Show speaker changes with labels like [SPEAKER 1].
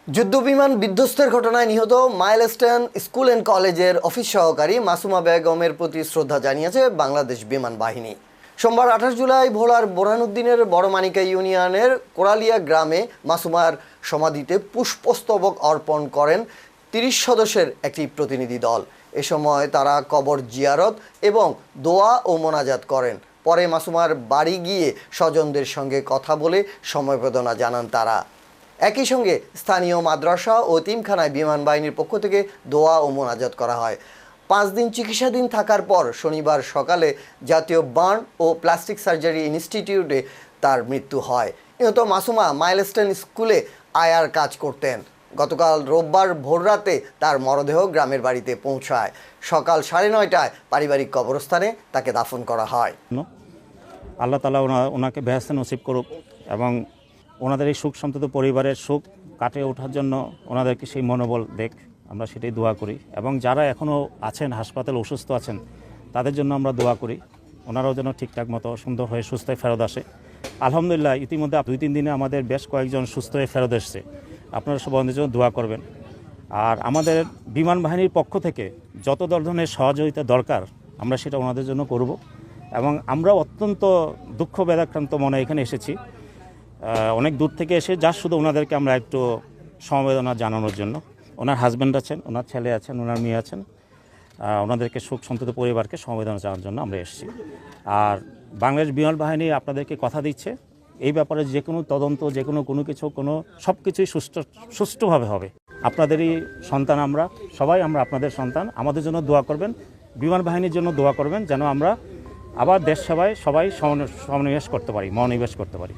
[SPEAKER 1] যুদ্ধবিমান বিধ্বস্তের ঘটনায় নিহত মাইলস্টোন স্কুল অ্যান্ড কলেজের অফিস সহকারী মাসুমা বেগমের প্রতি শ্রদ্ধা জানিয়েছে বাংলাদেশ বিমান বাহিনী। সোমবার 28 জুলাই ভোলার বোরহানুদ্দিনের বড়মানিকা ইউনিয়নের কোরালিয়া গ্রামে মাসুমার সমাধিতে পুষ্পস্তবক অর্পণ করেন 30 সদস্যের একটি প্রতিনিধি দল। এ সময় তারা কবর জিয়ারত এবং দোয়া ও মোনাজাত করেন। পরে মাসুমার বাড়ি গিয়ে স্বজনদের সঙ্গে কথা বলে সমবেদনা জানান তারা। একই সঙ্গে স্থানীয় মাদ্রাসা ও এতিমখানায় বিমান বাহিনীর পক্ষ থেকে দোয়া ও মোনাজাত করা হয়। 5 দিন চিকিৎসাধীন থাকার পর শনিবার সকালে জাতীয় বার্ন ও প্লাস্টিক সার্জারি ইনস্টিটিউটে তার মৃত্যু হয়। নিহত মাসুমা মাইলস্টোন স্কুলে আয়ার কাজ করতেন। গতকাল রোববার ভোররাতে তার মরদেহ গ্রামের বাড়িতে পৌঁছায়। সকাল 9:30টায় পারিবারিক কবরস্থানে তাকে দাফন করা হয়।
[SPEAKER 2] আল্লাহ তাআলা ওনাকে বেহেশতে নসিব করুক এবং ওনাদের এই সুখ সন্তত পরিবারের সুখ কাটিয়ে ওঠার জন্য ওনাদেরকে সেই মনোবল দেখ, আমরা সেটাই দোয়া করি। এবং যারা এখনও আছেন হাসপাতালে অসুস্থ আছেন তাদের জন্য আমরা দোয়া করি, ওনারাও যেন ঠিকঠাক মতো সুন্দর হয়ে সুস্থ হয়ে ফেরত আসে। আলহামদুলিল্লাহ ইতিমধ্যে 2-3 দিনে আমাদের বেশ কয়েকজন সুস্থ হয়ে ফেরত এসছে। আপনারা সব আমাদের জন্য দোয়া করবেন। আর আমাদের বিমান বাহিনীর পক্ষ থেকে যত ধরনের সহযোগিতা দরকার আমরা সেটা ওনাদের জন্য করব। এবং আমরা অত্যন্ত দুঃখ বেদাক্রান্ত মনে এখানে এসেছি, অনেক দূর থেকে এসে যা শুধু ওনাদেরকে আমরা একটু সমবেদনা জানানোর জন্য। ওনার হাজব্যান্ড আছেন, ওনার ছেলে আছেন, ওনার মেয়ে আছেন, ওনাদেরকে সুখ সন্তত পরিবারকে সমবেদনা জানানোর জন্য আমরা এসেছি। আর বাংলাদেশ বিমান বাহিনী আপনাদেরকে কথা দিচ্ছে এই ব্যাপারে যে কোনো তদন্ত, যে কোনো কিছু সব কিছুই সুষ্ঠুভাবে হবে। আপনাদেরই সন্তান আমরা সবাই, আমরা আপনাদের সন্তান। আমাদের জন্য দোয়া করবেন, বিমান বাহিনীর জন্য দোয়া করবেন, যেন আমরা আবার দেশ সেবায় সবাই মনোনিবেশ করতে পারি।